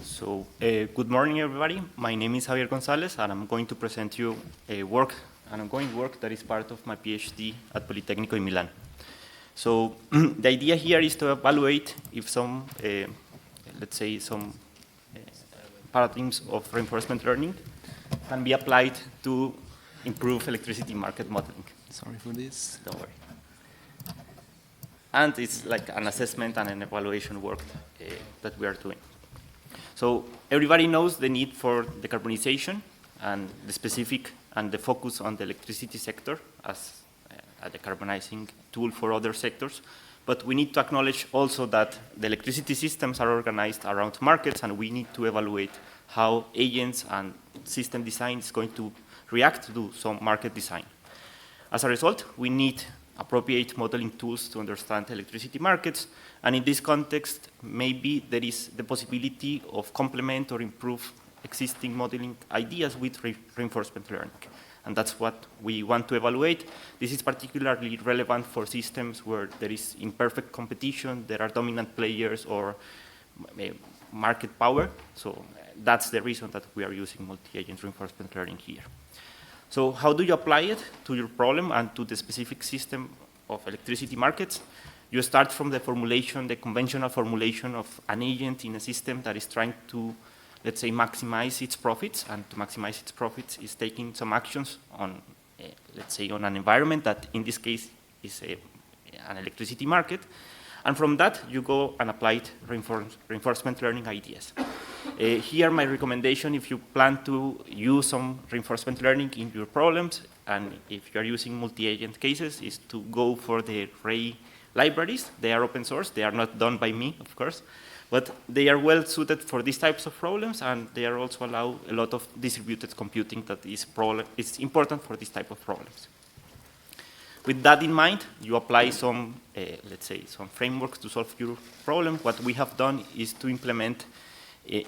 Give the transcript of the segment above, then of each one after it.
So, good morning, everybody. My name is Javier Gonzalez, and I'm going to present you an ongoing work that is part of my PhD at Politecnico in Milan. So, the idea here is to evaluate if some, let's say, some paradigms of reinforcement learning can be applied to improve electricity market modeling. Sorry for this. Don't worry. And it's like an assessment and an evaluation work that we are doing. So everybody knows the need for decarbonization and the specific and the focus on the electricity sector as a decarbonizing tool for other sectors. But we need to acknowledge also that the electricity systems are organized around markets, and we need to evaluate how agents and system design is going to react to some market design. As a result, we need appropriate modeling tools to understand electricity markets, and in this context, maybe there is the possibility of complement or improve existing modeling ideas with reinforcement learning. And that's what we want to evaluate. This is particularly relevant for systems where there is imperfect competition, there are dominant players or market power. So that's the reason that we are using multi-agent reinforcement learning here. So how do you apply it to your problem and to the specific system of electricity markets? You start from the formulation, the conventional formulation of an agent in a system that is trying to, let's say, maximize its profits, and to maximize its profits is taking some actions on, let's say, on an environment that in this case is an electricity market. And from that, you go and apply reinforcement learning ideas. Here, my recommendation, if you plan to use some reinforcement learning in your problems, and if you're using multi-agent cases, is to go for the Ray libraries. They are open source. They are not done by me, of course, but they are well suited for these types of problems, and they are also allow a lot of distributed computing that is important for this type of problems. With that in mind, you apply some, let's say, some frameworks to solve your problem. What we have done is to implement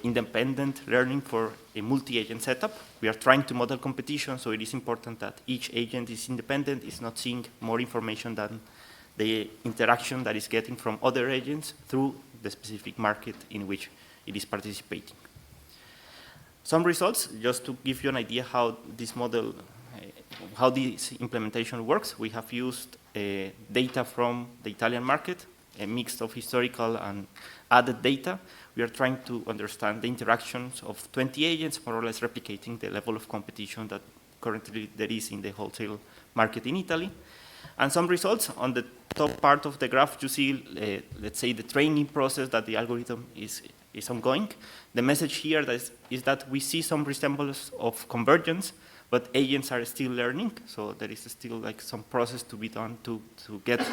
independent learning for a multi-agent setup. We are trying to model competition, so it is important that each agent is independent, is not seeing more information than the interaction that is getting from other agents through the specific market in which it is participating. Some results, just to give you an idea how this model, how this implementation works. We have used data from the Italian market, a mix of historical and added data. We are trying to understand the interactions of 20 agents, more or less replicating the level of competition that currently there is in the wholesale market in Italy. And some results on the top part of the graph, you see, let's say, the training process that the algorithm is ongoing. The message here is that we see some resemblance of convergence, but agents are still learning, so there is still like some process to be done to get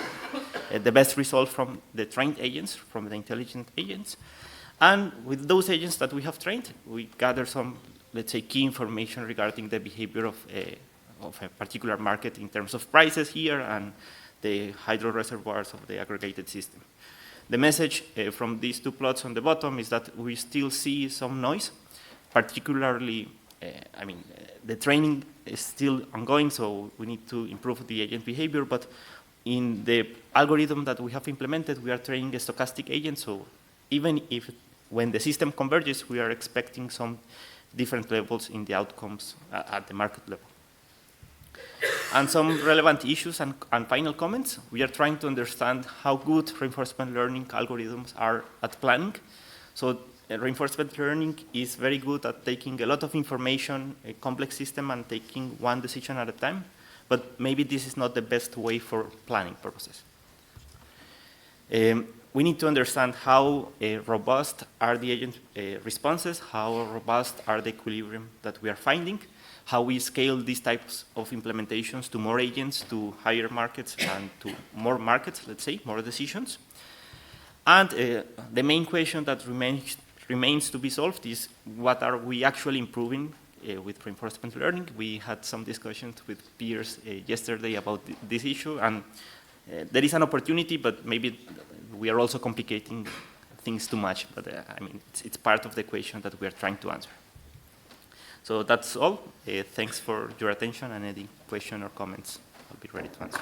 the best result from the trained agents, from the intelligent agents. And with those agents that we have trained, we gather some, let's say, key information regarding the behavior of a particular market in terms of prices here and the hydro reservoirs of the aggregated system. The message from these two plots on the bottom is that we still see some noise, particularly, the training is still ongoing, so we need to improve the agent behavior, but in the algorithm that we have implemented, we are training a stochastic agent, so even if when the system converges, we are expecting some different levels in the outcomes at the market level. And some relevant issues and final comments. We are trying to understand how good reinforcement learning algorithms are at planning. So reinforcement learning is very good at taking a lot of information, a complex system, and taking one decision at a time. But maybe this is not the best way for planning purposes. We need to understand how robust are the agent responses, how robust are the equilibrium that we are finding, how we scale these types of implementations to more agents, to higher markets, and to more markets, let's say, more decisions. And the main question that remains to be solved is what are we actually improving with reinforcement learning. We had some discussions with peers yesterday about this issue, and there is an opportunity, but maybe we are also complicating things too much. But it's part of the equation that we are trying to answer. So that's all. Thanks for your attention, and any question or comments, I'll be ready to answer.